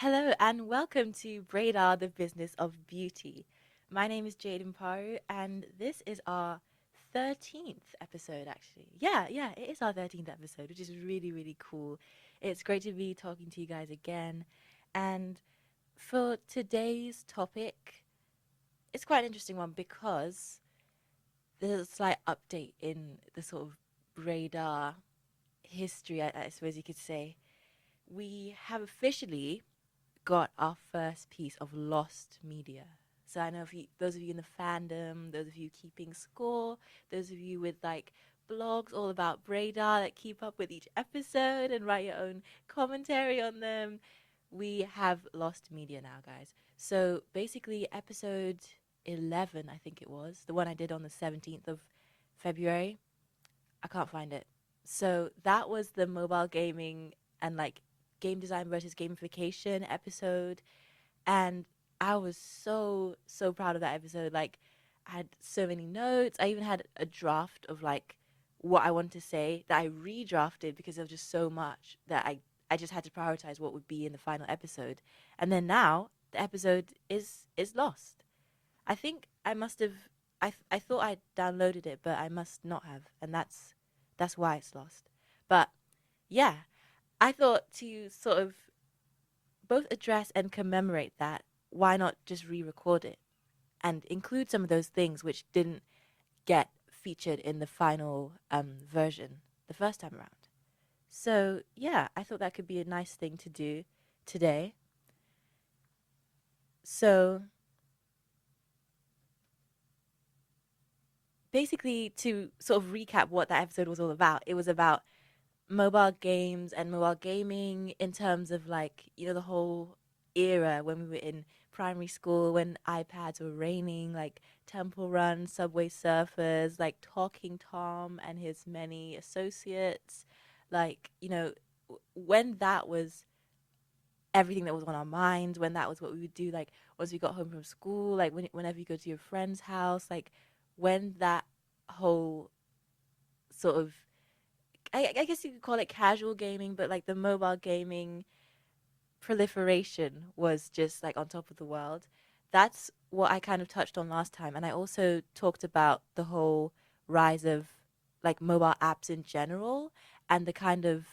Hello and welcome to BRAIDAR, the Business of Beauty. My name is Jaden Paru, and this is our 13th episode, actually. Yeah, it is our 13th episode, which is really, really cool. It's great to be talking to you guys again. And for today's topic, it's quite an interesting one because there's a slight update in the sort of BRAIDAR history, I suppose you could say. We have officially got our first piece of lost media. So I know if you, those of you in the fandom, those of you keeping score, those of you with like blogs all about Braidar that keep up with each episode and write your own commentary on them, we have lost media now, guys. So basically, episode 11, I think it was, the one I did on the 17th of February, I can't find it. So that was the mobile gaming and like game design versus gamification episode, and I was so proud of that episode. Like, I had so many notes. I even had a draft of like what I wanted to say that I redrafted because there was just so much that I just had to prioritize what would be in the final episode. And then now the episode is lost. I think I must have I thought I downloaded it, but I must not have, and that's why it's lost. But yeah, I thought to sort of both address and commemorate that, why not just re-record it and include some of those things which didn't get featured in the final version the first time around. So yeah, I thought that could be a nice thing to do today. So basically, to sort of recap what that episode was all about, it was about mobile games and mobile gaming in terms of like, the whole era when we were in primary school, when iPads were reigning, like Temple Run, Subway Surfers, like Talking Tom and his many associates, like, when that was everything that was on our minds, when that was what we would do, like once we got home from school, like whenever you go to your friend's house, like when that whole sort of, I guess you could call it casual gaming, but like the mobile gaming proliferation was just like on top of the world. That's what I kind of touched on last time. And I also talked about the whole rise of like mobile apps in general and the kind of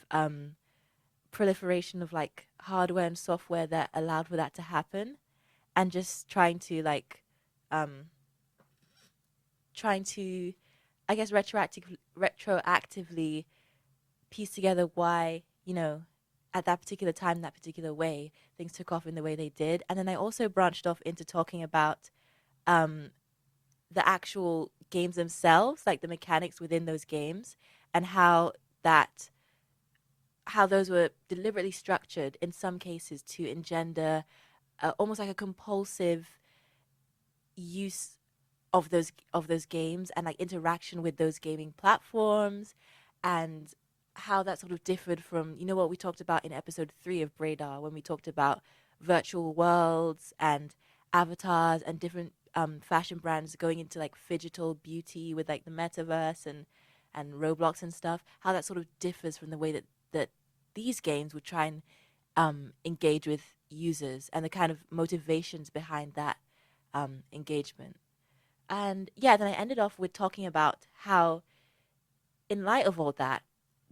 proliferation of like hardware and software that allowed for that to happen, and just um, trying to, I guess, retroactively piece together why, at that particular time, that particular way, things took off in the way they did. And then I also branched off into talking about um, the actual games themselves, like the mechanics within those games, and that how those were deliberately structured in some cases to engender almost like a compulsive use of those games and like interaction with those gaming platforms, and how that sort of differed from what we talked about in episode 3 of Braidar, when we talked about virtual worlds and avatars and different fashion brands going into like phygital beauty with like the metaverse and Roblox and stuff, how that sort of differs from the way that these games would try and engage with users and the kind of motivations behind that engagement. And yeah, then I ended off with talking about how, in light of all that,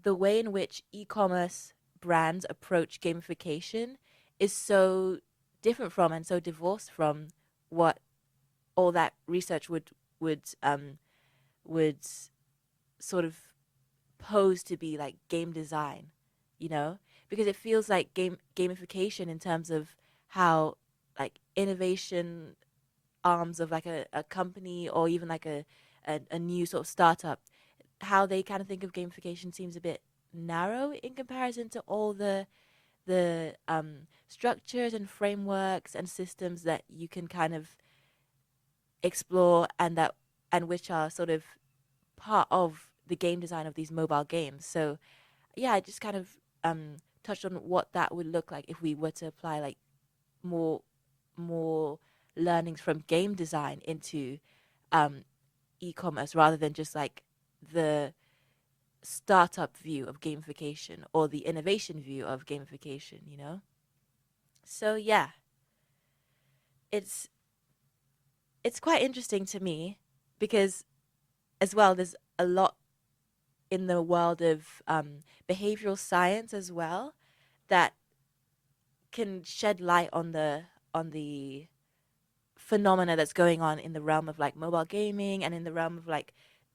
the way in which e-commerce brands approach gamification is so different from and so divorced from what all that research would sort of pose to be like game design, because it feels like gamification in terms of how like innovation arms of like a company, or even like a new sort of startup, how they kind of think of gamification seems a bit narrow in comparison to all the structures and frameworks and systems that you can kind of explore, and which are sort of part of the game design of these mobile games. So yeah, I just kind of touched on what that would look like if we were to apply like more more learnings from game design into um, e-commerce, rather than just like the startup view of gamification or the innovation view of gamification. So yeah, it's it's quite interesting to me because as well there's a lot in the world of behavioral science as well that can shed light on the phenomena that's going on in the realm of like mobile gaming and in the realm of like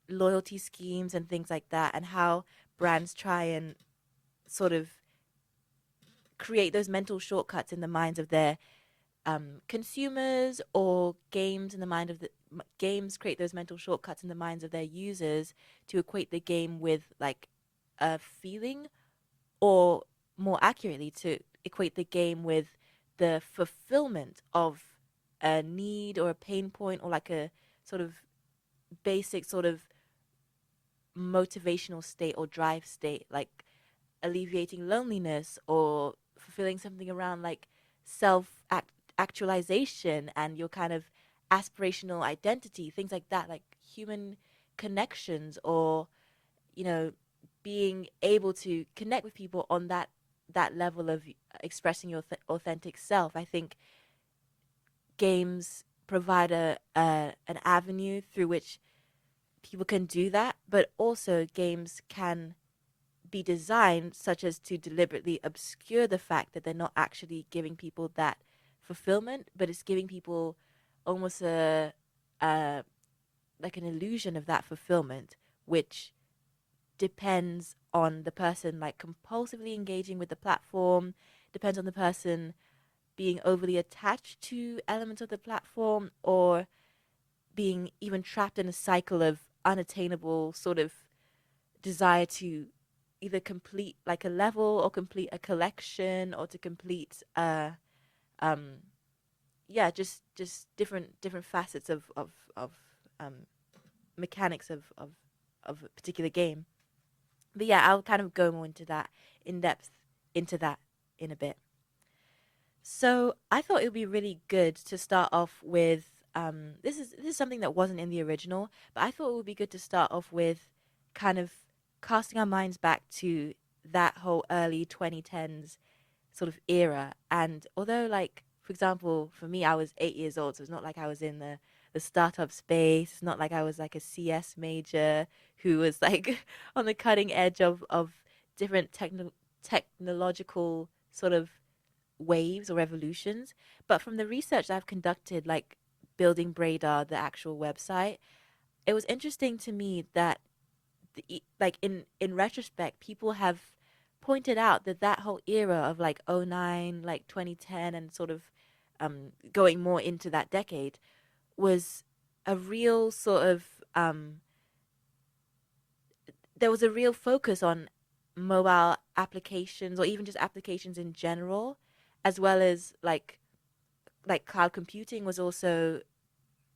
loyalty schemes and things like that, and how brands try and sort of create those mental shortcuts in the minds of their consumers, or games in the mind of the games create those mental shortcuts in the minds of their users to equate the game with like a feeling, or more accurately to equate the game with the fulfillment of a need or a pain point, or like a sort of basic sort of motivational state or drive state, like alleviating loneliness or fulfilling something around like self actualization and your kind of aspirational identity, things like that, like human connections, or you know, being able to connect with people on that level of expressing your authentic self. I think games provide a an avenue through which people can do that, but also games can be designed such as to deliberately obscure the fact that they're not actually giving people that fulfillment, but it's giving people almost a like an illusion of that fulfillment, which depends on the person like compulsively engaging with the platform, depends on the person being overly attached to elements of the platform, or being even trapped in a cycle of unattainable sort of desire to either complete like a level or complete a collection or to complete um just different facets of um mechanics of a particular game. But yeah, I'll kind of go more into that in depth into that in a bit. So I thought it would be really good to start off with this is something that wasn't in the original, but I thought it would be good to start off with kind of casting our minds back to that whole early 2010s sort of era. And although, like, for example, for me, I was 8 years old, so it's not like I was in the startup space. It's not like I was like a CS major who was like on the cutting edge of different technological sort of waves or revolutions. But from the research I've conducted, like building Braidar, the actual website, it was interesting to me that like in retrospect, people have pointed out that that whole era of like '09, like 2010, and sort of going more into that decade was a real sort of there was a real focus on mobile applications, or even just applications in general, as well as like cloud computing was also,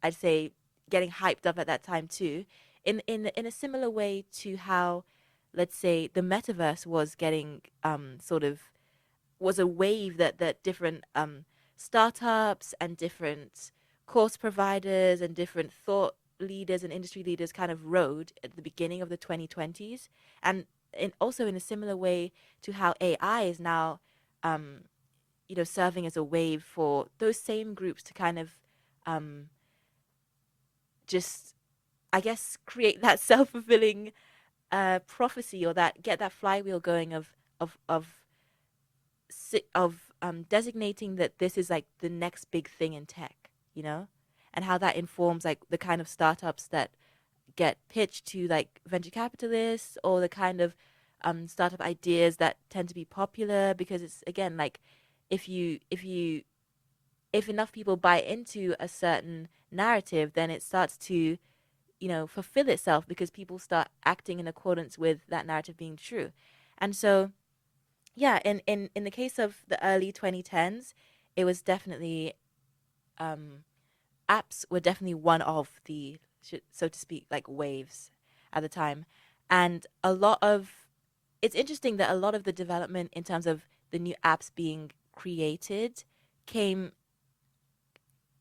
I'd say, getting hyped up at that time too, in a similar way to how, let's say, the metaverse was getting sort of was a wave that different startups and different course providers and different thought leaders and industry leaders kind of rode at the beginning of the 2020s, and also in a similar way to how AI is now serving as a wave for those same groups to kind of um, just, I guess, create that self fulfilling prophecy, or that get that flywheel going of designating that this is like the next big thing in tech, and how that informs like the kind of startups that get pitched to like venture capitalists, or the kind of startup ideas that tend to be popular, because it's again like if enough people buy into a certain narrative, then it starts to fulfill itself, because people start acting in accordance with that narrative being true. And so yeah, in the case of the early 2010s, it was definitely um apps were definitely one of the, so to speak, like waves at the time. And a lot of it's interesting that a lot of the development in terms of the new apps being created came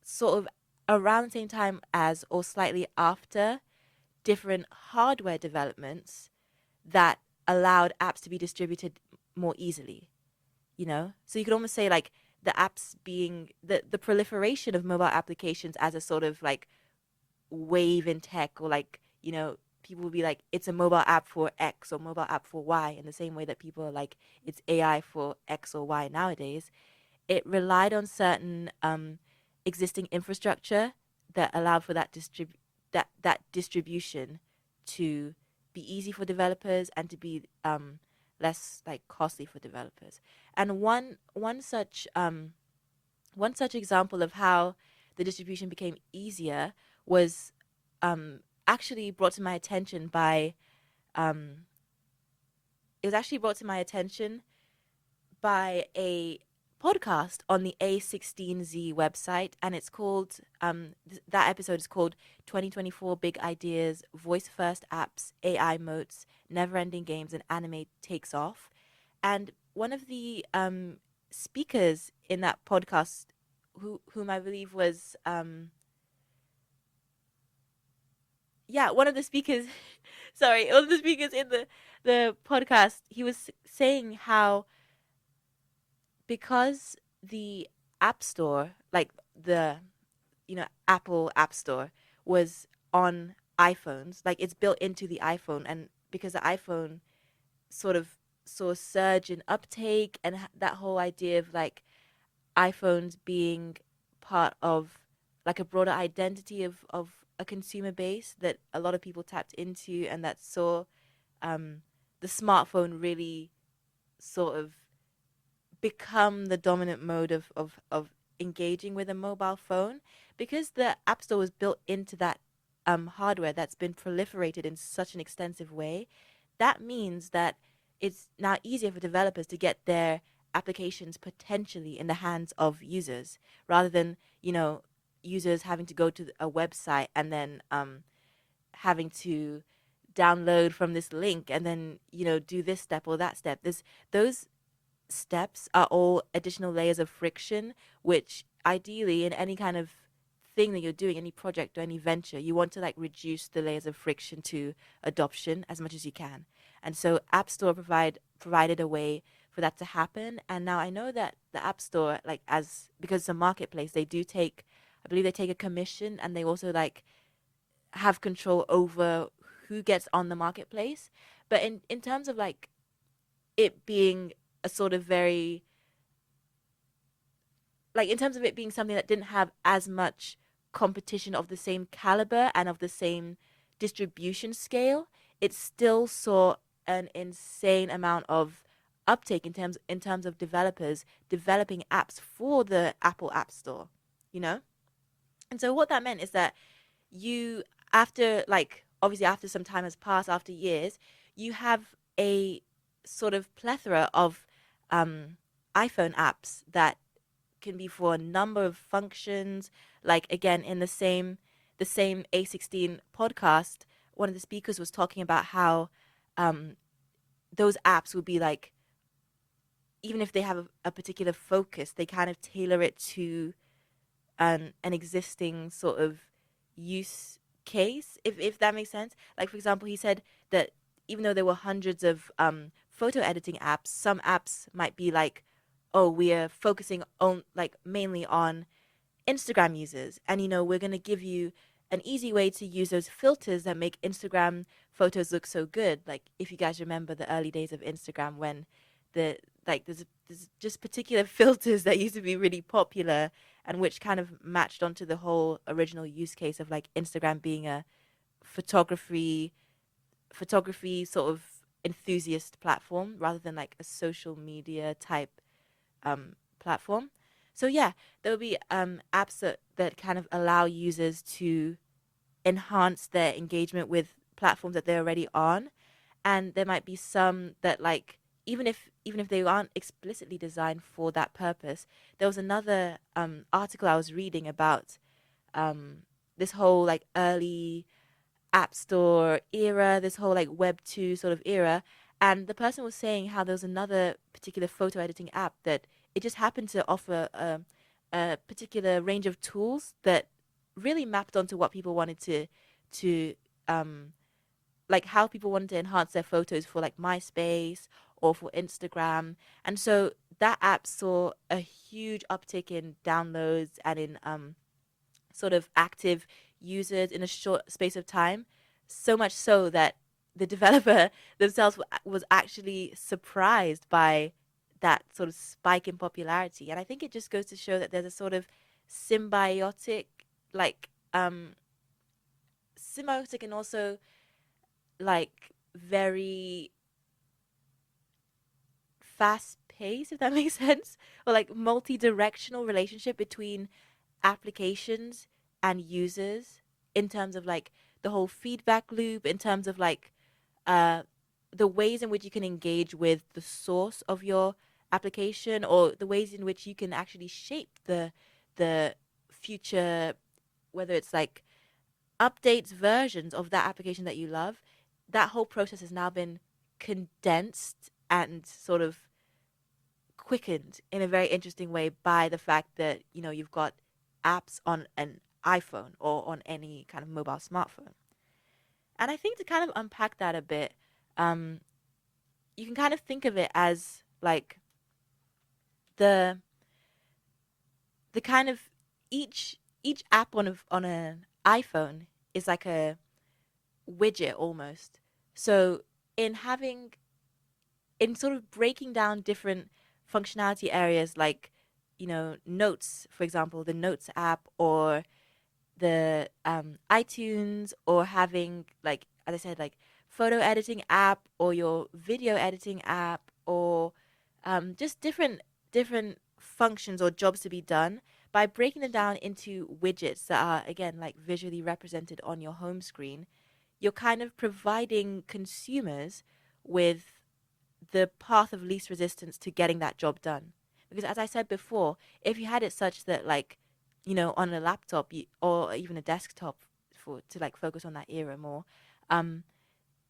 sort of around the same time as, or slightly after, different hardware developments that allowed apps to be distributed more easily. So you could almost say like the apps being the proliferation of mobile applications as a sort of like wave in tech, or like, people will be like, it's a mobile app for X or mobile app for Y, in the same way that people are like, it's AI for X or Y nowadays. It relied on certain existing infrastructure that allowed for that distribution to be easy for developers and to be less like costly for developers. And one such example of how the distribution became easier was actually brought to my attention by um, it was actually brought to my attention by a podcast on the A16Z website, and it's called that episode is called 2024 Big Ideas, Voice First Apps, AI Moats, Never Ending Games, and Anime Takes Off. And one of the speakers in that podcast, whom I believe was one of the speakers sorry, one of the speakers in the podcast, he was saying how, because the App Store, like the Apple App Store, was on iPhones, like it's built into the iPhone, and because the iPhone sort of saw a surge in uptake, and that whole idea of like iPhones being part of like a broader identity of a consumer base that a lot of people tapped into, and that saw the smartphone really sort of become the dominant mode of engaging with a mobile phone, because the App Store was built into that hardware that's been proliferated in such an extensive way. That means that it's now easier for developers to get their applications potentially in the hands of users, rather than users having to go to a website and then having to download from this link and then do this step or that step. Those steps are all additional layers of friction, which ideally in any kind of thing that you're doing, any project or any venture, you want to like reduce the layers of friction to adoption as much as you can. And so App Store provided a way for that to happen. And now I know that the App Store, like, because it's a marketplace, I believe they take a commission, and they also like have control over who gets on the marketplace. But in terms of like it being a sort of very, like, in terms of it being something that didn't have as much competition of the same caliber and of the same distribution scale, it still saw an insane amount of uptake in terms of developers developing apps for the Apple App Store, you know? And so what that meant is that you, after, like, obviously after some time has passed, after years, you have a sort of plethora of iPhone apps that can be for a number of functions. Like, again, in the same A16 podcast, one of the speakers was talking about how those apps would be like, even if they have a particular focus, they kind of tailor it to an existing sort of use case, if that makes sense. Like, for example, he said that even though there were hundreds of photo editing apps, some apps might be like, oh, we are focusing on like mainly on Instagram users, and we're going to give you an easy way to use those filters that make Instagram photos look so good. Like, if you guys remember the early days of Instagram, when there's just particular filters that used to be really popular, and which kind of matched onto the whole original use case of like Instagram being a photography sort of enthusiast platform, rather than like a social media type platform. So yeah, there'll be apps that kind of allow users to enhance their engagement with platforms that they're already on. And there might be some that, like, even if they aren't explicitly designed for that purpose. There was another article I was reading about this whole like early App Store era, this whole like Web 2 sort of era. And the person was saying how there was another particular photo editing app that it just happened to offer a particular range of tools that really mapped onto what people wanted to like how people wanted to enhance their photos for like MySpace or for Instagram. And so that app saw a huge uptick in downloads and in sort of active users in a short space of time. So much so that the developer themselves was actually surprised by that sort of spike in popularity. And I think it just goes to show that there's a sort of symbiotic, like, symbiotic and also like very fast pace, if that makes sense, or like multi directional relationship between applications and users in terms of like the whole feedback loop, in terms of like uh, the ways in which you can engage with the source of your application, or the ways in which you can actually shape the future, whether it's like updates versions of that application that you love. That whole process has now been condensed and sort of quickened in a very interesting way by the fact that you've got apps on an iPhone or on any kind of mobile smartphone. And I think to kind of unpack that a bit, um, you can kind of think of it as like the the kind of each app on an iPhone is like a widget almost. So in having in sort of breaking down different functionality areas like notes, for example, the notes app, or the iTunes, or having, like as I said, like photo editing app or your video editing app, or just different functions or jobs to be done. By breaking them down into widgets that are, again, like visually represented on your home screen, you're kind of providing consumers with the path of least resistance to getting that job done. Because as I said before, if you had it such that, like, on a laptop, or even a desktop, for to like focus on that era more, um,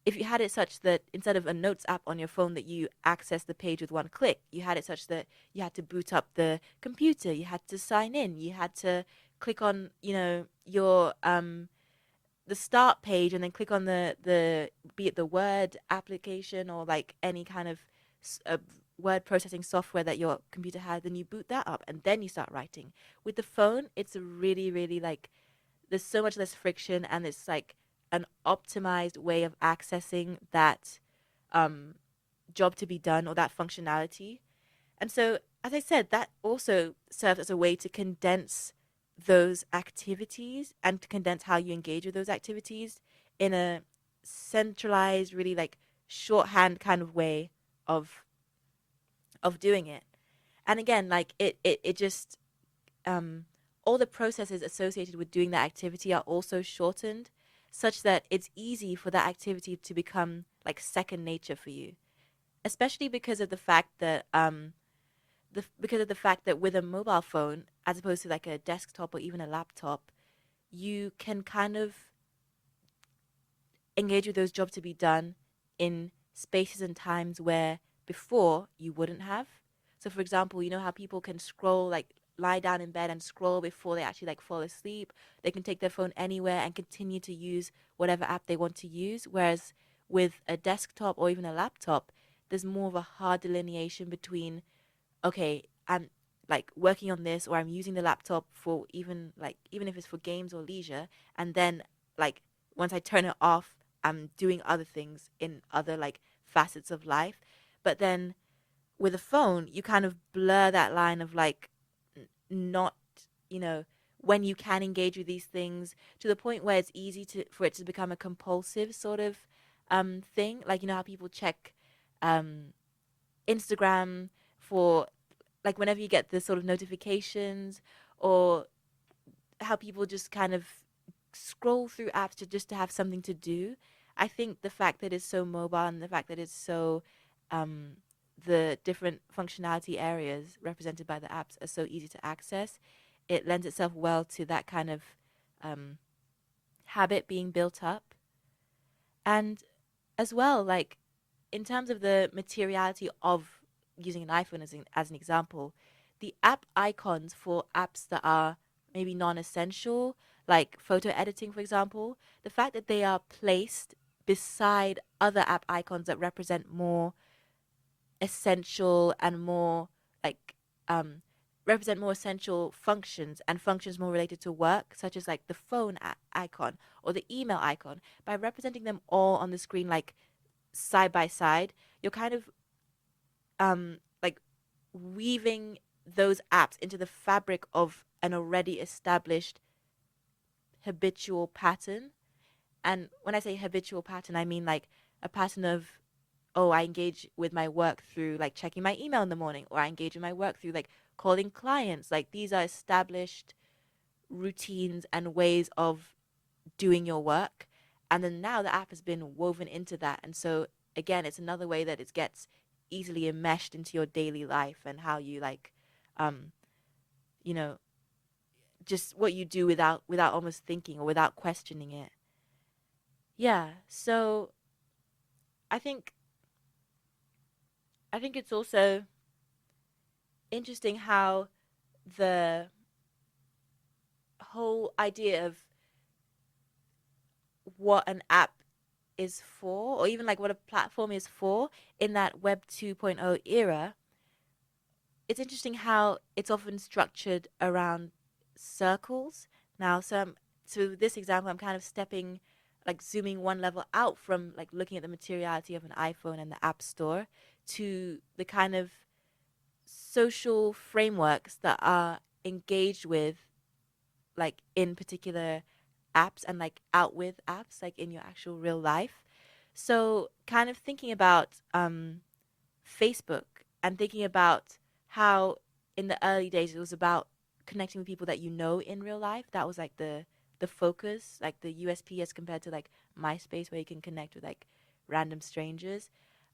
if you had it such that instead of a notes app on your phone that you access the page with one click, you had it such that you had to boot up the computer, you had to sign in, you had to click on, your the start page, and then click on the be it the Word application or like any kind of word processing software that your computer has, then you boot that up and then you start writing. With the phone, it's a really, really like, there's so much less friction, and it's like an optimized way of accessing that um, job to be done, or that functionality. And so, as I said, that also serves as a way to condense those activities and to condense how you engage with those activities in a centralized, really like shorthand kind of way of doing it. And again, like it just all the processes associated with doing that activity are also shortened, such that it's easy for that activity to become like second nature for you, especially because of the fact that because of the fact that with a mobile phone, as opposed to like a desktop or even a laptop, you can kind of engage with those jobs to be done in spaces and times where before you wouldn't have. So, for example, you know how people can scroll, like lie down in bed and scroll before they actually like fall asleep. They can take their phone anywhere and continue to use whatever app they want to use. Whereas with a desktop or even a laptop, there's more of a hard delineation between, okay, I'm like working on this, or I'm using the laptop for even if it's for games or leisure, and then like once I turn it off, I'm doing other things in other like facets of life. But then with a phone, you kind of blur that line of like not, you know, when you can engage with these things, to the point where it's easy to for it to become a compulsive sort of thing. Like, you know how people check um Instagram for, like, whenever you get the sort of notifications, or how people just kind of scroll through apps to have something to do. I think the fact that it's so mobile, and the fact that it's so um, the different functionality areas represented by the apps are so easy to access, it lends itself well to that kind of um, habit being built up. And as well, like in terms of the materiality of using an iPhone as an example, the app icons for apps that are maybe non-essential, like photo editing, for example, the fact that they are placed beside other app icons that represent more essential and more like represent more essential functions and functions more related to work, such as like the phone icon or the email icon. By representing them all on the screen, like side by side, you're kind of like weaving those apps into the fabric of an already established habitual pattern. And when I say habitual pattern, I mean like a pattern of, oh, I engage with my work through like checking my email in the morning, or I engage in my work through like calling clients. Like these are established routines and ways of doing your work. And then now the app has been woven into that. And so again, it's another way that it gets easily enmeshed into your daily life and how you like, um, you know, just what you do without almost thinking or without questioning it. Yeah. So I think I think it's also interesting how the whole idea of what an app is for, or even like what a platform is for in that Web 2.0 era, it's interesting how it's often structured around circles. Now, so this example, I'm kind of like zooming one level out from like looking at the materiality of an iPhone and the App Store to the kind of social frameworks that are engaged with like in particular apps and like out with apps like in your actual real life. So kind of thinking about Facebook and thinking about how in the early days it was about connecting with people that you know in real life. That was like the focus, like the USP as compared to like MySpace where you can connect with like random strangers.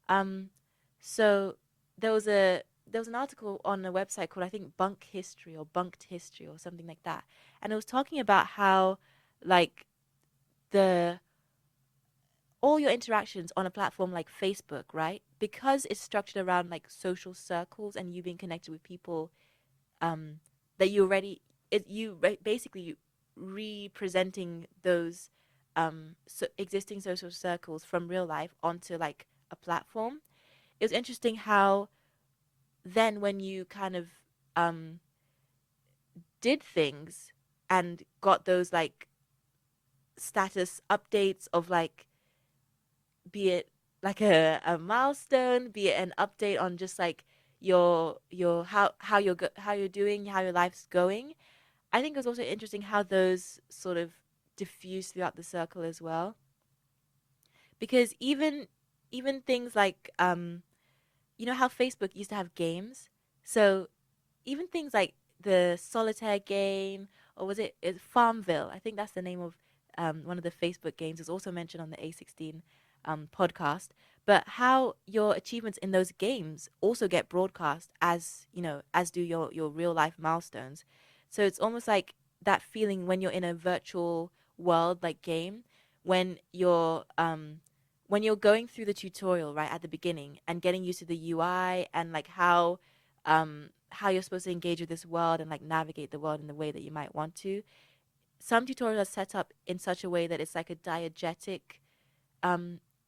Um, so there was an article on a website called, I think, Bunk History or Bunked History or something like that, and it was talking about how like the all your interactions on a platform like Facebook, right? Because it's structured around like social circles and you being connected with people um, that you already basically representing those existing social circles from real life onto like a platform. It was interesting how then when you kind of um, did things and got those like status updates of like, be it like a milestone, be it an update on just like your how you're doing, how your life's going. I think it was also interesting how those sort of diffuse throughout the circle as well, because even things like you know how Facebook used to have games, so even things like the solitaire game, or was it Farmville? I think that's the name of one of the Facebook games. Is also mentioned on the A16 podcast. But how your achievements in those games also get broadcast, as you know, as do your real life milestones. So it's almost like that feeling when you're in a virtual world like game, when you're going through the tutorial right at the beginning and getting used to the UI and like how you're supposed to engage with this world and like navigate the world in the way that you might want to. Some tutorials are set up in such a way that it's like a diegetic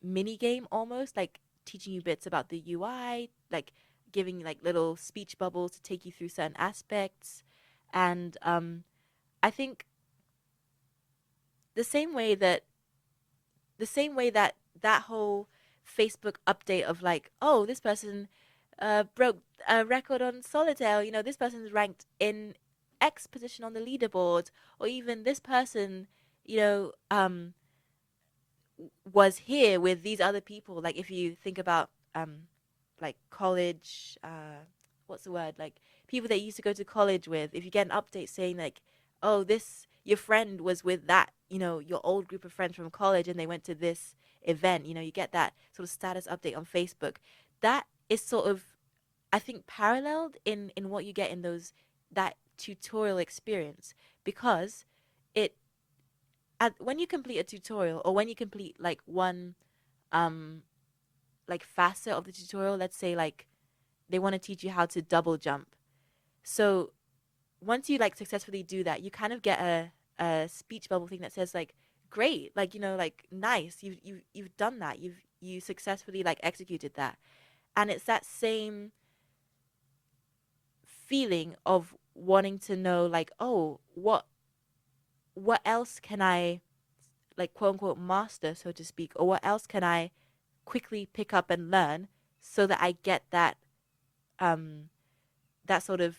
mini game, almost like teaching you bits about the UI, like giving like little speech bubbles to take you through certain aspects. And I think the same way that that whole Facebook update of like, oh, this person broke a record on solitaire, you know, this person's ranked in X position on the leaderboard, or even this person, you know, was here with these other people. Like if you think about like college, what's the word, like people that you used to go to college with, if you get an update saying like, oh, this your friend was with that, you know, your old group of friends from college and they went to this event, you know, you get that sort of status update on Facebook. That is sort of, I think, paralleled in what you get in those that tutorial experience, because it when you complete a tutorial or when you complete like one um like facet of the tutorial, let's say like they want to teach you how to double jump. So once you like successfully do that, you kind of get a speech bubble thing that says like, great, like, you know, like, nice, you've done that, you successfully like executed that. And it's that same feeling of wanting to know, like, oh, what else can I, like, quote unquote, master, so to speak, or what else can I quickly pick up and learn, so that I get that, um that sort of,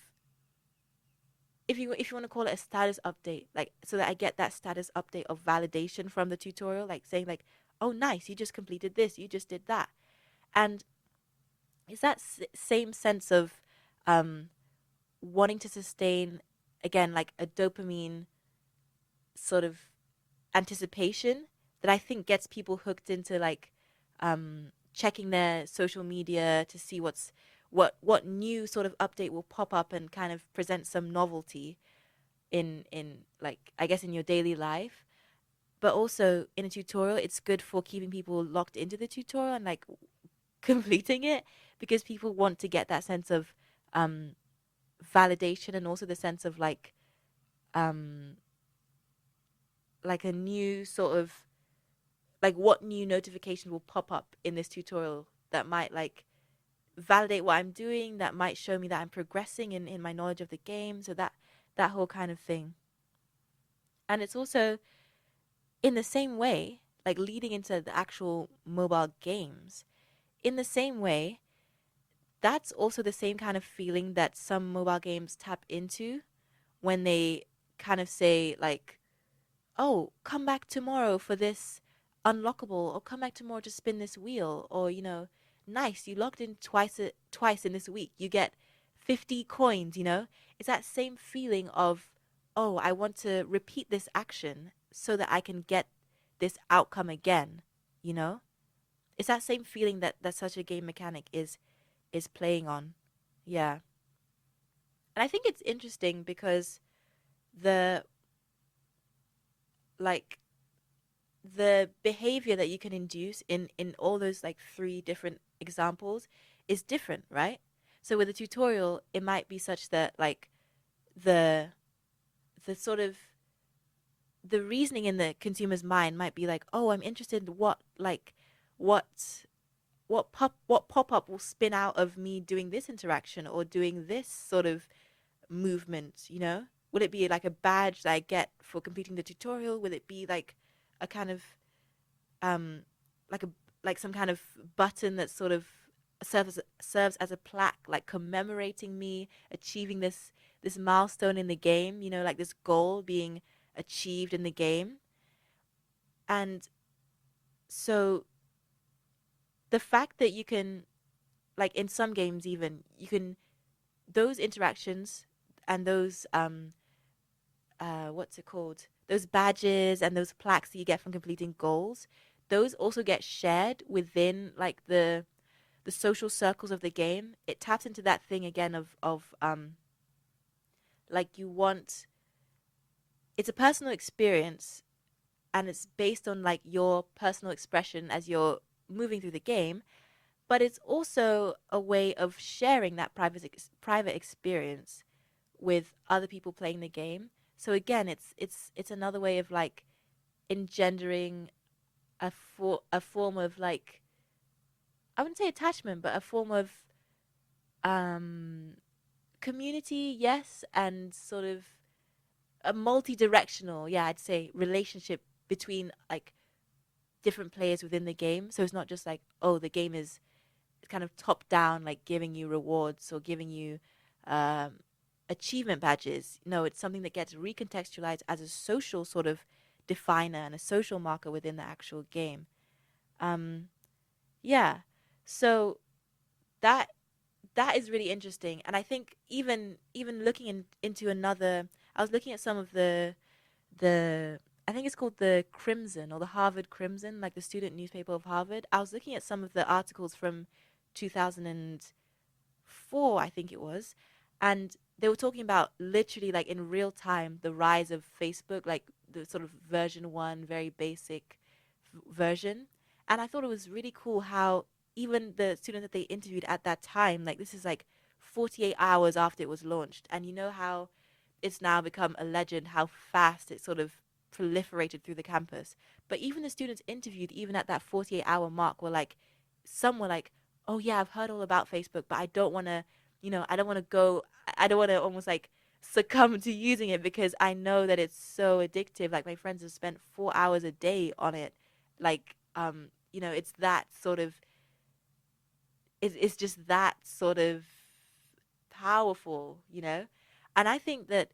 if you want to call it a status update, like, so that I get that status update of validation from the tutorial, like saying like, oh, nice, you just completed this, you just did that. And it's that same sense of, um wanting to sustain, again, like a dopamine sort of anticipation, that I think gets people hooked into, like, checking their social media to see what new sort of update will pop up and kind of present some novelty in like, I guess, in your daily life. But also in a tutorial, it's good for keeping people locked into the tutorial and, like, completing it, because people want to get that sense of, um validation, and also the sense of, um like a new sort of, like, what new notification will pop up in this tutorial that might, like, validate what I'm doing, that might show me that I'm progressing in my knowledge of the game. So that whole kind of thing. And it's also in the same way, like, leading into the actual mobile games, in the same way, that's also the same kind of feeling that some mobile games tap into when they kind of say, like, oh, come back tomorrow for this unlockable, or come back tomorrow to spin this wheel, or, nice, you logged in twice in this week, you get 50 coins. It's that same feeling of, oh, I want to repeat this action so that I can get this outcome again. you know it's that same feeling that such a game mechanic is playing on. Yeah. And I think it's interesting because the like the behavior that you can induce in all those, like, three different examples is different, right? So with a tutorial, it might be such that, like, the the sort of the reasoning in the consumer's mind might be like, oh, I'm interested in what what pop up will spin out of me doing this interaction or doing this sort of movement. Will it be like a badge that I get for completing the tutorial? Will it be like a kind of, um like a like some kind of button that sort of serves as a plaque, like commemorating me achieving this milestone in the game, like this goal being achieved in the game? And so the fact that you can, like, in some games, even, you can, those interactions and those, what's it called, those badges and those plaques that you get from completing goals, those also get shared within, like, the social circles of the game. It taps into that thing again of like, you want, it's a personal experience, and it's based on, like, your personal expression as you're moving through the game, but it's also a way of sharing that private experience with other people playing the game. So again, it's another way of, like, engendering a form of, like, I wouldn't say attachment, but a form of, um community, yes, and sort of a multi-directional, yeah, I'd say, relationship between, like, different players within the game. So it's not just like, oh, the game is kind of top down, like giving you rewards or giving you, um, achievement badges. No, it's something that gets recontextualized as a social sort of definer and a social marker within the actual game. Um, yeah. So that that is really interesting, and I think even looking into another, I was looking at some of the I think it's called the Crimson, or the Harvard Crimson, like the student newspaper of Harvard. I was looking at some of the articles from 2004, I think it was, and they were talking about, literally, like, in real time, the rise of Facebook, like the sort of version 1, very basic version. And I thought it was really cool how even the student that they interviewed at that time, like, this is like 48 hours after it was launched, and you know how it's now become a legend, how fast it sort of proliferated through the campus. But even the students interviewed, even at that 48-hour mark, were like, some were like, oh yeah, I've heard all about Facebook, but I don't want to, I don't want to go I don't want to almost like succumb to using it because I know that it's so addictive. Like my friends have spent 4 hours a day on it. Like, it's that sort of, it's just that sort of powerful, And I think that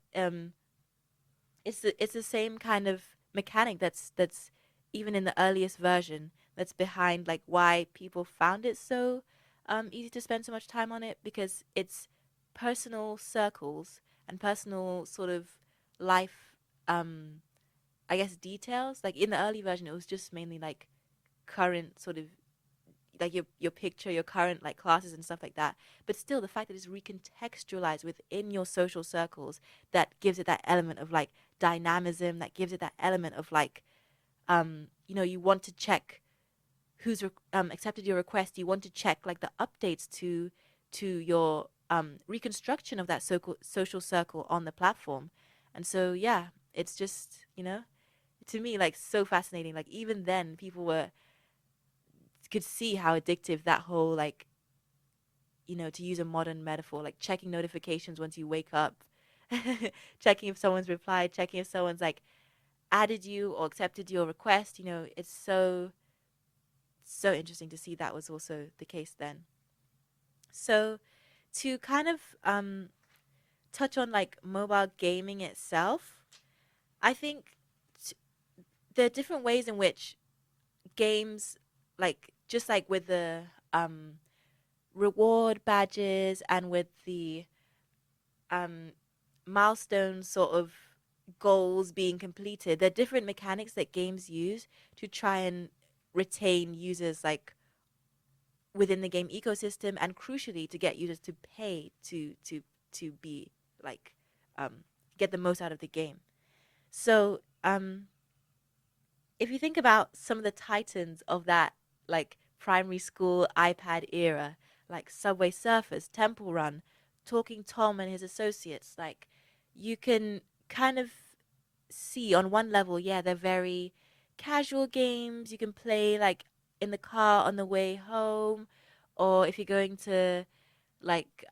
it's the same kind of mechanic that's even in the earliest version that's behind like why people found it so easy to spend so much time on it because it's personal circles and personal sort of life I guess details. Like in the early version it was just mainly like current sort of like your picture, your current like classes and stuff like that. But still, the fact that it's recontextualized within your social circles that gives it that element of like dynamism, that gives it that element of like, you want to check who's accepted your request. You want to check like the updates to your reconstruction of that social circle on the platform. And so yeah, it's just to me like so fascinating. Like even then, people could see how addictive that whole like to use a modern metaphor, like checking notifications once you wake up, checking if someone's replied, checking if someone's like added you or accepted your request. It's so interesting to see that was also the case then. So to kind of touch on like mobile gaming itself, I think t- there are different ways in which games, like just like with the reward badges and with the um, milestone sort of goals being completed, there are different mechanics that games use to try and retain users like within the game ecosystem, and crucially to get users to pay to be like get the most out of the game. So if you think about some of the titans of that like primary school iPad era, like Subway Surfers, Temple Run, Talking Tom and his associates, like you can kind of see on one level, yeah, they're very casual games. You can play like in the car on the way home, or if you're going to like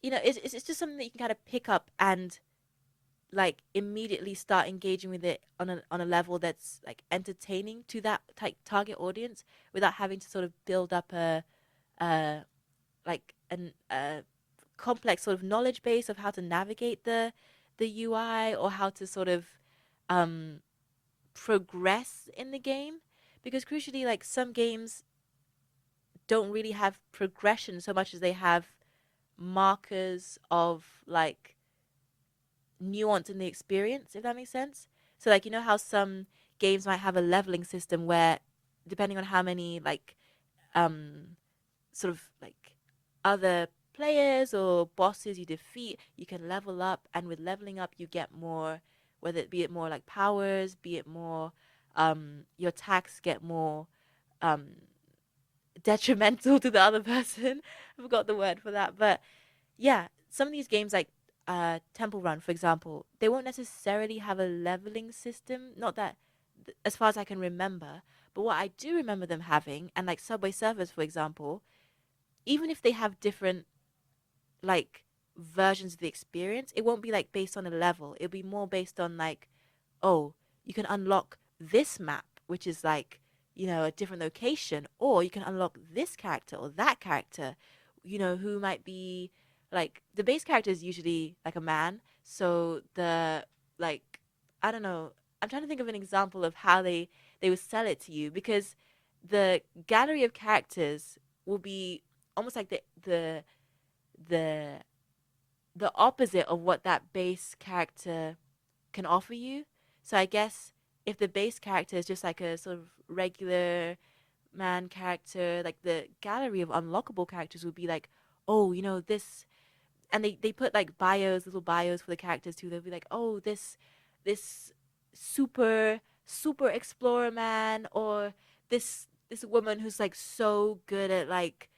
it's just something that you can kind of pick up and like immediately start engaging with it on a level that's like entertaining to that target audience without having to sort of build up a like a complex sort of knowledge base of how to navigate the UI or how to sort of um progress in the game, because crucially like some games don't really have progression so much as they have markers of like nuance in the experience, if that makes sense. So like how some games might have a leveling system where depending on how many like um sort of like other players or bosses you defeat, you can level up, and with leveling up you get more, whether it be it more like powers, be it more your attacks get more um detrimental to the other person. I forgot the word for that, but yeah, some of these games like Temple Run, for example, they won't necessarily have a leveling system. Not that, as far as I can remember, but what I do remember them having, and like Subway Surfers, for example, even if they have different like versions of the experience, it won't be like based on a level. It'll be more based on like, oh, you can unlock this map, which is like, a different location, or you can unlock this character or that character, who might be like the base character is usually like a man. So the like, I don't know. I'm trying to think of an example of how they would sell it to you, because the gallery of characters will be almost like the the opposite of what that base character can offer you. So I guess if the base character is just like a sort of regular man character, like the gallery of unlockable characters would be like, oh, this, and they put like little bios for the characters too. They'll be like, oh, this super explorer man, or this woman who's like so good at like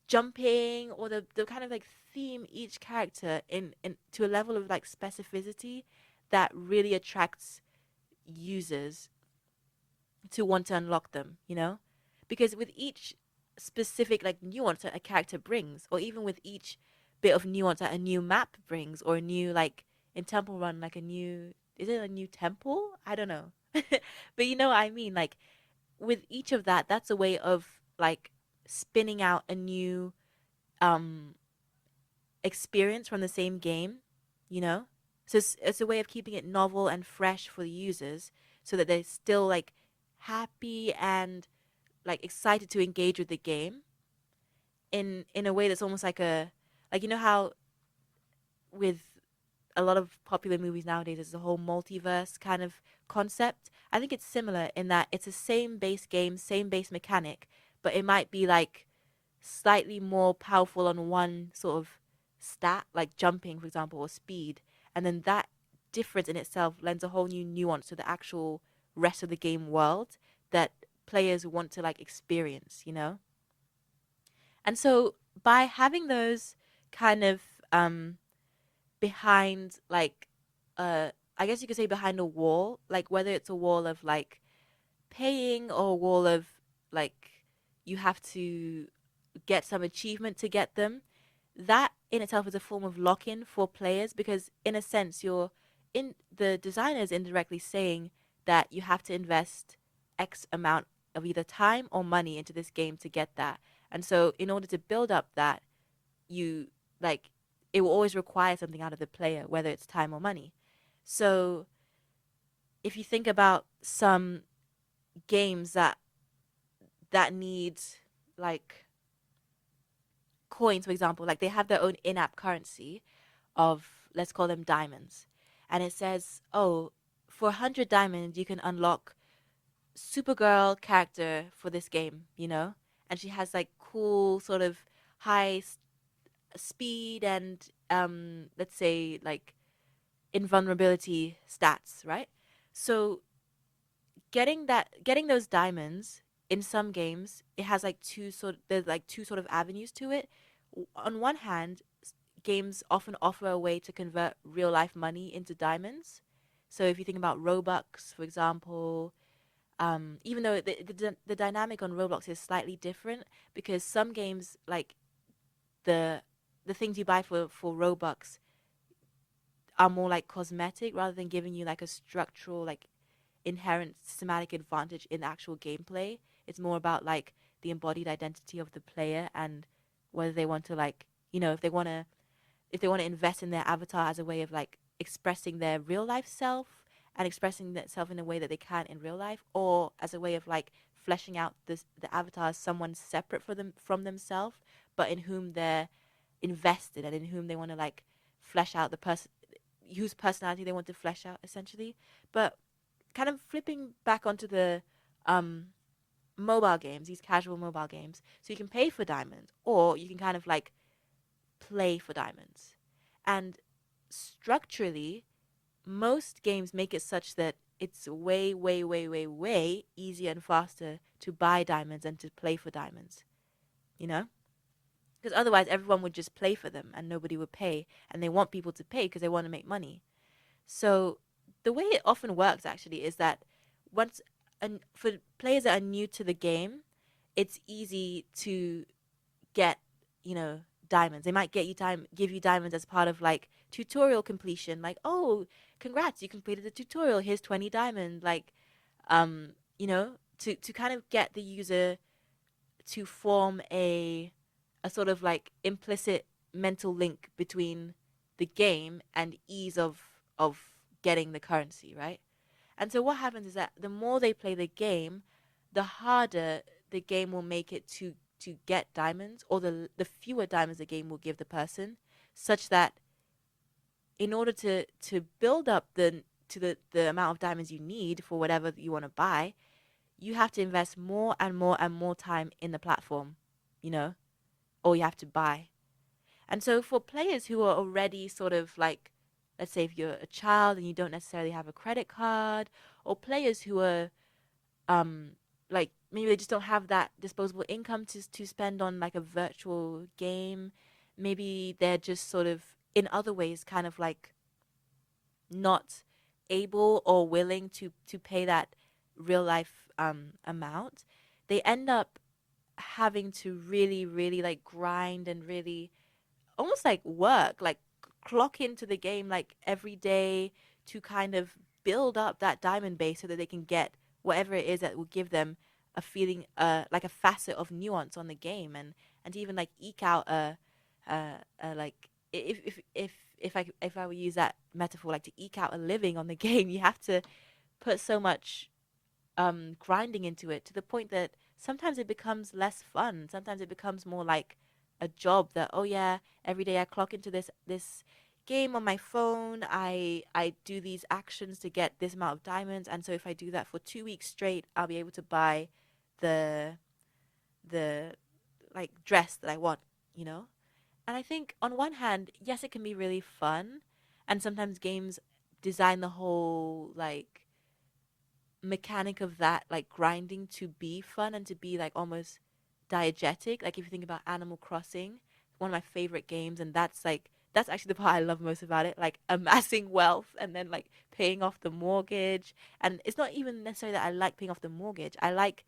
jumping, or the kind of like theme each character in to a level of like specificity that really attracts users to want to unlock them, because with each specific like nuance that a character brings, or even with each bit of nuance that a new map brings, or a new, like in Temple Run, like is it a new temple? I don't know. But you know what I mean? Like with each of that, that's a way of like spinning out a new um experience from the same game, you know? So it's a way of keeping it novel and fresh for the users so that they're still like happy and like excited to engage with the game in a way that's almost like a, like you know how with a lot of popular movies nowadays there's the whole multiverse kind of concept. I think it's similar in that it's the same base game, same base mechanic, but it might be like slightly more powerful on one sort of stat, like jumping, for example, or speed. And then that difference in itself lends a whole new nuance to the actual rest of the game world that players want to like experience, you know? And so by having those kind of behind like I guess you could say behind a wall, like whether it's a wall of like paying or a wall of like you have to get some achievement to get them, that in itself is a form of lock-in for players because in a sense you're in the designer is indirectly saying that you have to invest X amount of either time or money into this game to get that. And so in order to build up that, you like it will always require something out of the player, whether it's time or money. So if you think about some games that need like coins, for example, like they have their own in-app currency of, let's call them diamonds, and it says, oh, for 100 diamonds you can unlock Supergirl character for this game, you know, and she has like cool sort of high speed and let's say like invulnerability stats, right? So getting those diamonds in some games, it has like there's like two sort of avenues to it. On one hand, games often offer a way to convert real life money into diamonds. So if you think about Robux, for example, even though the dynamic on Roblox is slightly different because some games like the the things you buy for Robux are more like cosmetic rather than giving you like a structural like inherent systematic advantage in the actual gameplay. It's more about like the embodied identity of the player and whether they want to like, you know, if they want to invest in their avatar as a way of like expressing their real life self and expressing themselves in a way that they can in real life, or as a way of like fleshing out the avatar as someone separate from themselves, but in whom they're invested and in whom they want to like flesh out the person whose personality they want to flesh out essentially. But kind of flipping back onto the um mobile games, these casual mobile games, so you can pay for diamonds or you can kind of like play for diamonds. And structurally, most games make it such that it's way, way, way, way, way easier and faster to buy diamonds and to play for diamonds, you know? Because otherwise, everyone would just play for them and nobody would pay. And they want people to pay because they want to make money. So the way it often works actually is that once, and for players that are new to the game, it's easy to get, you know, diamonds. They might give you diamonds as part of like tutorial completion. Like, oh, congrats, you completed the tutorial. Here's 20 diamonds. Like, you know, to kind of get the user to form a sort of like implicit mental link between the game and ease of getting the currency, right? And so what happens is that the more they play the game, the harder the game will make it to get diamonds, or the fewer diamonds the game will give the person, such that in order to build up the amount of diamonds you need for whatever you want to buy, you have to invest more and more and more time in the platform, you know, or you have to buy. And so for players who are already sort of like, let's say if you're a child and you don't necessarily have a credit card, or players who are um like maybe they just don't have that disposable income to spend on like a virtual game, maybe they're just sort of in other ways kind of like not able or willing to pay that real life amount, they end up having to really, really like grind and really almost like work, like clock into the game like every day to kind of build up that diamond base so that they can get whatever it is that will give them a feeling, like a facet of nuance on the game, and to even like eke out like if I would use that metaphor, like to eke out a living on the game, you have to put so much grinding into it to the point that sometimes it becomes less fun. Sometimes it becomes more like a job that, oh yeah, every day I clock into this game on my phone. I do these actions to get this amount of diamonds, and so if I do that for 2 weeks straight, I'll be able to buy the the like dress that I want, you know? And I think on one hand, yes, it can be really fun, and sometimes games design the whole like mechanic of that like grinding to be fun and to be like almost diegetic. Like if you think about Animal Crossing, one of my favorite games, and that's actually the part I love most about it, like amassing wealth and then like paying off the mortgage. And it's not even necessarily that I like paying off the mortgage. I like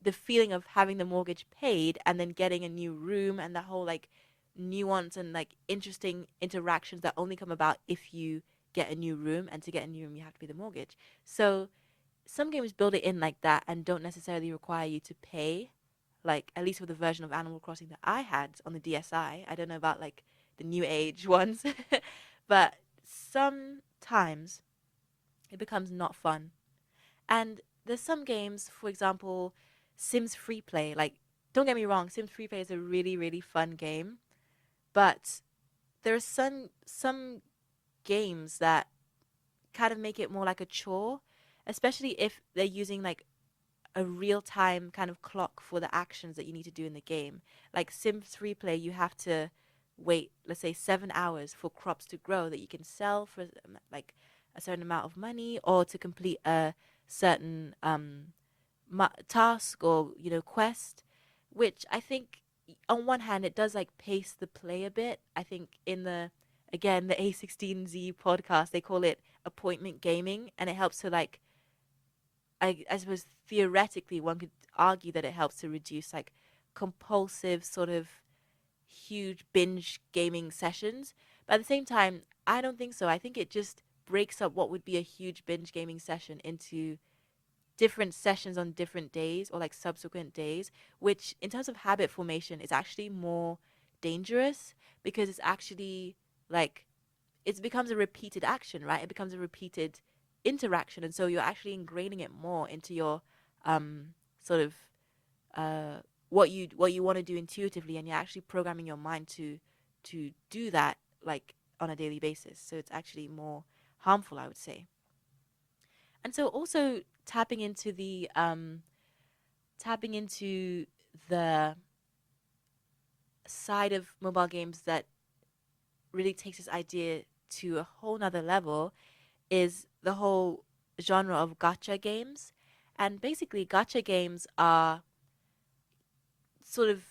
the feeling of having the mortgage paid and then getting a new room and the whole like nuance and like interesting interactions that only come about if you get a new room, and to get a new room you have to pay the mortgage. So some games build it in like that and don't necessarily require you to pay, like at least with the version of Animal Crossing that I had on the DSi. I don't know about like the new age ones. But sometimes it becomes not fun. And there's some games, for example, Sims Free Play. Like, don't get me wrong, Sims Free Play is a really, really fun game. But there are some games that kind of make it more like a chore, especially if they're using like a real time kind of clock for the actions that you need to do in the game. Like Sims Replay, you have to wait, let's say, 7 hours for crops to grow that you can sell for like a certain amount of money, or to complete a certain task or quest, which I think on one hand it does like pace the play a bit. I think in the again the A16Z podcast they call it appointment gaming, and it helps to like I suppose theoretically one could argue that it helps to reduce like compulsive sort of huge binge gaming sessions. But at the same time, I don't think so. I think it just breaks up what would be a huge binge gaming session into different sessions on different days or like subsequent days, which in terms of habit formation is actually more dangerous, because it's actually like it becomes a repeated action, right? It becomes a repeated interaction, and so you're actually ingraining it more into your sort of uh, what you want to do intuitively, and you're actually programming your mind to do that like on a daily basis. So it's actually more harmful, I would say. And so also tapping into the side of mobile games that really takes this idea to a whole nother level is the whole genre of gacha games. And basically, gacha games are sort of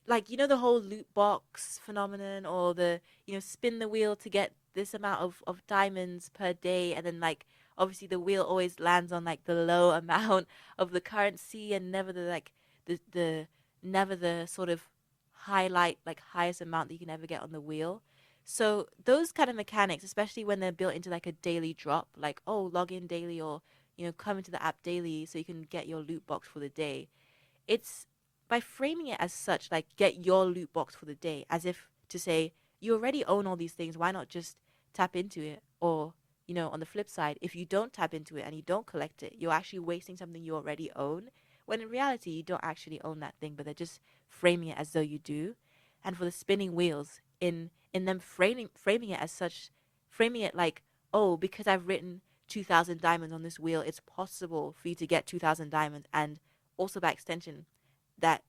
like, the whole loot box phenomenon, or the, spin the wheel to get this amount of diamonds per day. And then, like, obviously, the wheel always lands on like the low amount of the currency, and never the like, the never the sort of highlight, like, highest amount that you can ever get on the wheel. So those kind of mechanics, especially when they're built into like a daily drop, like, oh, log in daily, or come into the app daily so you can get your loot box for the day. It's by framing it as such, like, get your loot box for the day, as if to say you already own all these things, why not just tap into it? Or on the flip side, if you don't tap into it and you don't collect it, you're actually wasting something you already own, when in reality you don't actually own that thing, but they're just framing it as though you do. And for the spinning wheels, in them framing it as such, framing it like, oh, because I've written 2,000 diamonds on this wheel, it's possible for you to get 2,000 diamonds, and also by extension that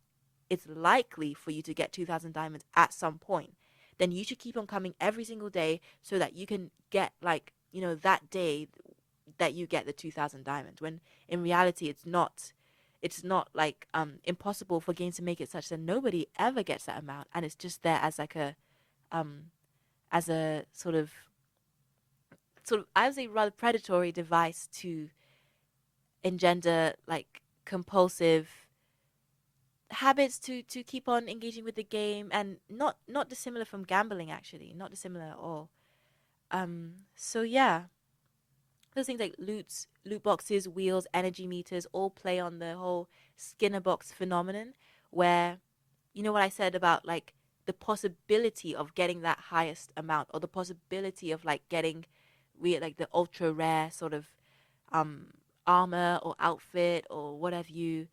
it's likely for you to get 2,000 diamonds at some point, then you should keep on coming every single day so that you can get, like, that day that you get the 2,000 diamonds, when in reality it's not like impossible for games to make it such that nobody ever gets that amount, and it's just there as like a as a sort of I would say rather predatory device to engender like compulsive habits to keep on engaging with the game, and not dissimilar from gambling, actually, not dissimilar at all. So yeah, those things like loot boxes, wheels, energy meters all play on the whole Skinner box phenomenon, where, you know what I said about like the possibility of getting that highest amount, or the possibility of like getting like the ultra rare sort of um armor or outfit or whatever you,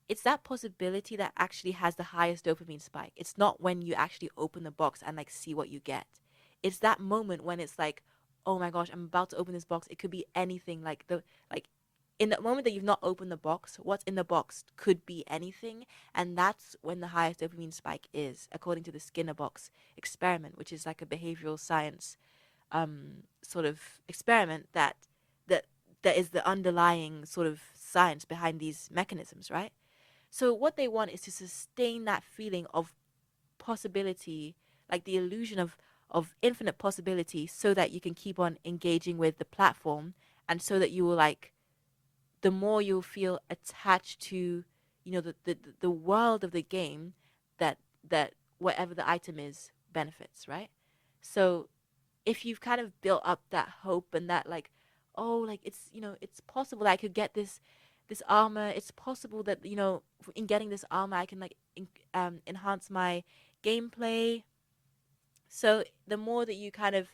it's that possibility that actually has the highest dopamine spike. It's not when you actually open the box and like see what you get. It's that moment when it's like, oh my gosh, I'm about to open this box. It could be anything. Like in the moment that you've not opened the box, what's in the box could be anything, and that's when the highest dopamine spike is, according to the Skinner box experiment, which is like a behavioral science sort of experiment that that is the underlying sort of science behind these mechanisms, right? So what they want is to sustain that feeling of possibility, like the illusion of infinite possibility, so that you can keep on engaging with the platform, and so that you will like, the more you'll feel attached to, you know, the world of the game, that whatever the item is benefits, right? So if you've kind of built up that hope and that like, oh, like it's, you know, it's possible that I could get this armor. It's possible that, you know, in getting this armor I can like enhance my gameplay. So the more that you kind of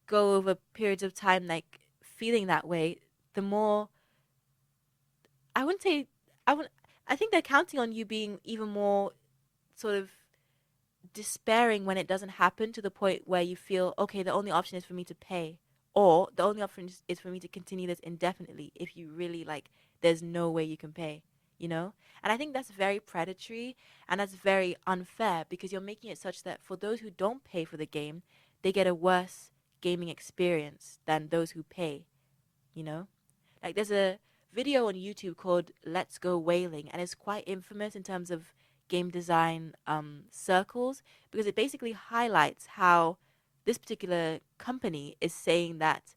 go over periods of time like feeling that way, the more, I wouldn't say, I would I think they're counting on you being even more sort of despairing when it doesn't happen, to the point where you feel, okay, the only option is for me to pay, or the only option is for me to continue this indefinitely, if you really like, there's no way you can pay, you know. And I think that's very predatory, and that's very unfair, because you're making it such that for those who don't pay for the game, they get a worse gaming experience than those who pay, you know. Like there's a video on YouTube called Let's Go Whaling, and it's quite infamous in terms of game design circles, because it basically highlights how this particular company is saying that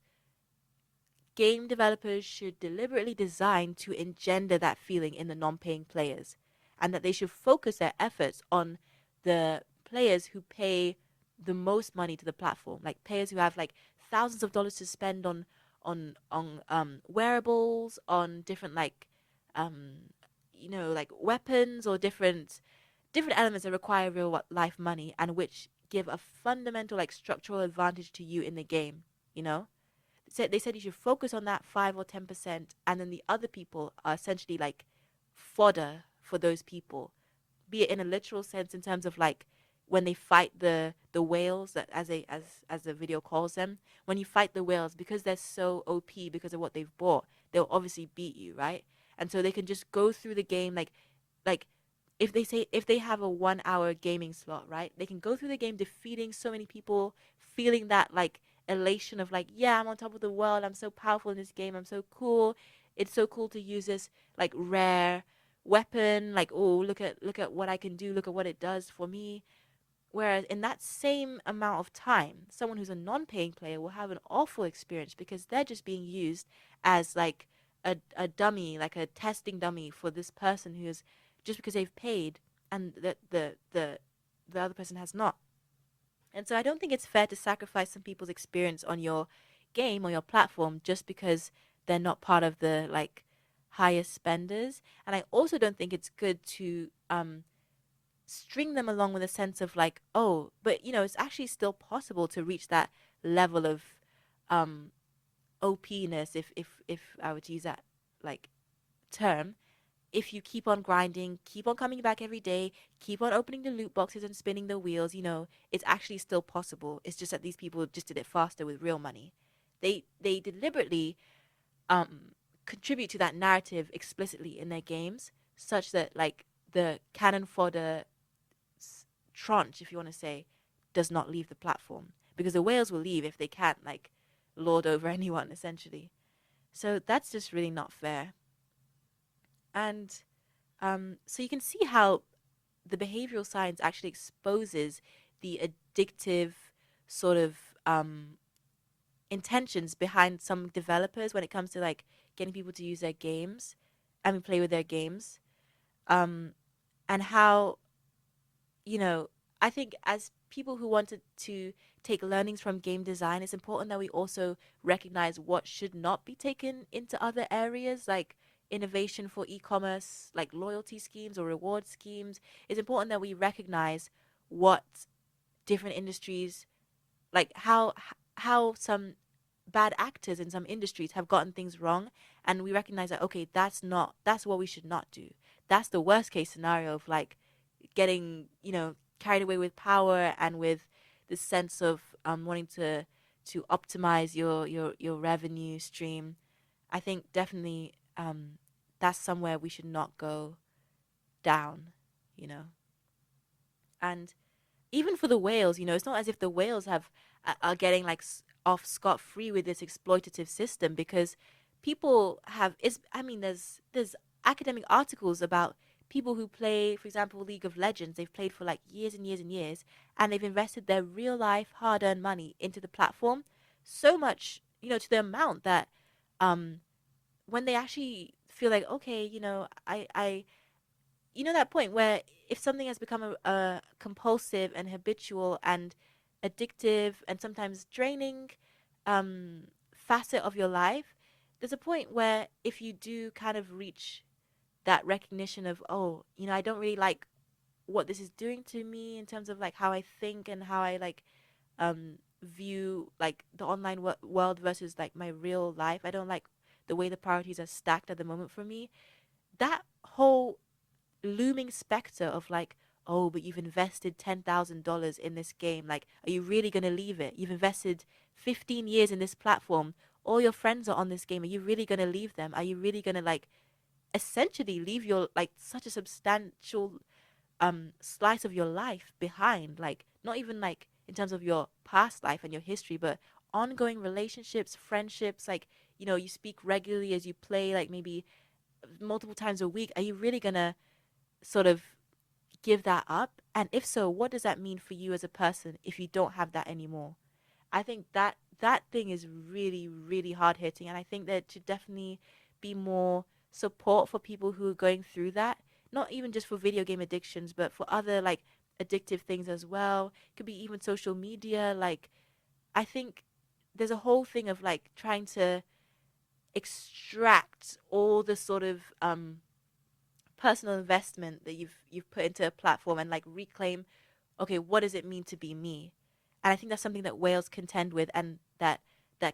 game developers should deliberately design to engender that feeling in the non-paying players, and that they should focus their efforts on the players who pay the most money to the platform, like players who have like thousands of dollars to spend on wearables, on different like um you know, like weapons, or different elements that require real life money, and which give a fundamental like structural advantage to you in the game, you know. They said you should focus on that 5 or 10%, and then the other people are essentially like fodder for those people, be it in a literal sense, in terms of like when they fight the whales, that as the video calls them, when you fight the whales, because they're so OP because of what they've bought, they'll obviously beat you, right? And so they can just go through the game like if they have a 1 hour gaming slot, right? They can go through the game defeating so many people, feeling that like elation of like, yeah, I'm on top of the world. I'm so powerful in this game. I'm so cool. It's so cool to use this like rare weapon. Like, oh, look at what I can do. Look at what it does for me. Whereas in that same amount of time, someone who's a non-paying player will have an awful experience, because they're just being used as like a dummy, like a testing dummy for this person who's, just because they've paid, and the other person has not. And so I don't think it's fair to sacrifice some people's experience on your game or your platform just because they're not part of the like highest spenders. And I also don't think it's good to string them along with a sense of like, oh, but you know, it's actually still possible to reach that level of um OP-ness, if I were to use that like term, if you keep on grinding, keep on coming back every day, keep on opening the loot boxes and spinning the wheels, you know, it's actually still possible. It's just that these people just did it faster with real money. They deliberately contribute to that narrative explicitly in their games, such that like the cannon fodder tranche, if you want to say, does not leave the platform, because the whales will leave if they can't like lord over anyone essentially. So that's just really not fair. And so you can see how the behavioral science actually exposes the addictive sort of intentions behind some developers when it comes to like getting people to use their games, I mean play with their games. um, and how, you know, I think as people who wanted to take learnings from game design, it's important that we also recognize what should not be taken into other areas, like innovation for e-commerce, like loyalty schemes or reward schemes. It's important that we recognize what different industries, like how some bad actors in some industries have gotten things wrong, and we recognize that, okay, that's what we should not do. That's the worst case scenario of like getting, carried away with power and with this sense of wanting to optimize your revenue stream. I think definitely that's somewhere we should not go down, you know. And even for the whales, it's not as if the whales are getting like off scot free with this exploitative system, because people have is I mean there's academic articles about people who play, for example, League of Legends. They've played for like years and years and years, and they've invested their real life hard earned money into the platform, so much, to the amount that um when they actually feel like, okay, I that point where if something has become a compulsive and habitual and addictive and sometimes draining facet of your life, there's a point where if you do kind of reach that recognition of, oh, I don't really like what this is doing to me in terms of like how I think and how I like view like the online world versus like my real life. I don't like the way the priorities are stacked at the moment for me. That whole looming specter of like, oh, but you've invested $10,000 in this game. Like, are you really gonna leave it? You've invested 15 years in this platform. All your friends are on this game. Are you really gonna leave them? Are you really gonna like essentially leave your like such a substantial slice of your life behind? Like, not even like in terms of your past life and your history, but ongoing relationships, friendships. Like, you speak regularly as you play, like maybe multiple times a week. Are you really gonna sort of give that up? And if so, what does that mean for you as a person if you don't have that anymore? I think that thing is really, really hard hitting. And I think there should definitely be more support for people who are going through that. Not even just for video game addictions, but for other like addictive things as well. It could be even social media. Like, I think there's a whole thing of like trying to extract all the sort of personal investment that you've put into a platform and like reclaim, okay, what does it mean to be me? And I think that's something that whales contend with, and that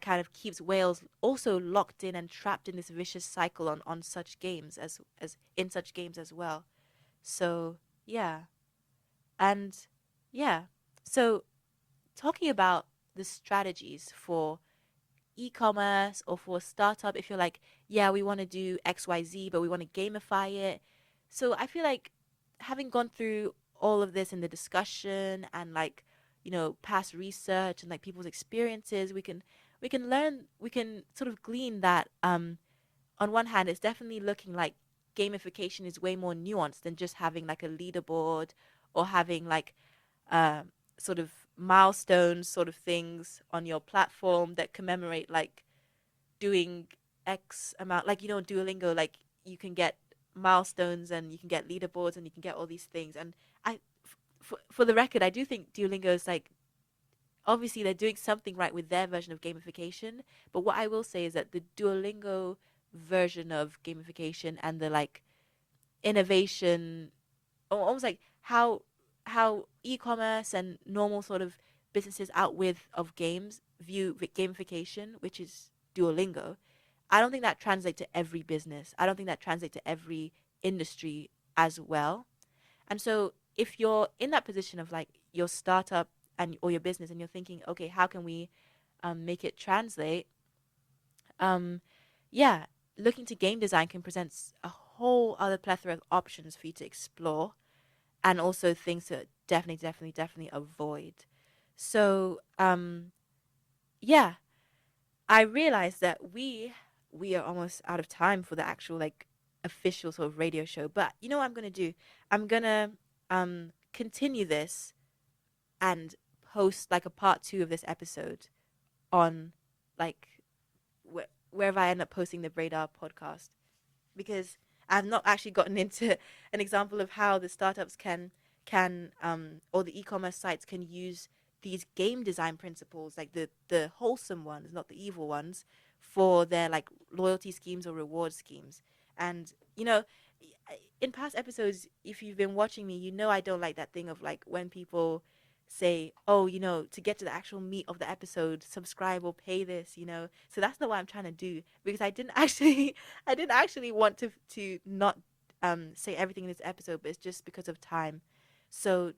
kind of keeps whales also locked in and trapped in this vicious cycle on such games as in such games as well. So yeah. And yeah. So talking about the strategies for e-commerce or for a startup, if you're like, yeah, we want to do XYZ, but we want to gamify it. So I feel like having gone through all of this in the discussion and like, past research and like people's experiences, we can learn, we can sort of glean that on one hand, it's definitely looking like gamification is way more nuanced than just having like a leaderboard or having like uh, sort of milestones, sort of things on your platform that commemorate like doing X amount. Like, Duolingo, like you can get milestones and you can get leaderboards and you can get all these things. And for the record, I do think Duolingo is like, obviously they're doing something right with their version of gamification. But what I will say is that the Duolingo version of gamification and the like innovation, almost like how e-commerce and normal sort of businesses out with of games view gamification, which is Duolingo. I don't think that translates to every business. I don't think that translates to every industry as well. And so if you're in that position of like your startup and or your business and you're thinking, okay, how can we make it translate? Um, yeah, looking to game design can present a whole other plethora of options for you to explore, and also things to definitely avoid. So yeah, I realized that we are almost out of time for the actual like official sort of radio show. But you know what I'm gonna do? I'm gonna continue this and post like a part two of this episode on like wherever I end up posting the BRAIDAR podcast, because I've not actually gotten into an example of how the startups can or the e-commerce sites can use these game design principles, like the wholesome ones, not the evil ones, for their like loyalty schemes or reward schemes. And in past episodes, if you've been watching me, I don't like that thing of like when people say, oh, to get to the actual meat of the episode, subscribe or pay this, so that's not what I'm trying to do, because I didn't actually want to not say everything in this episode, but it's just because of time. So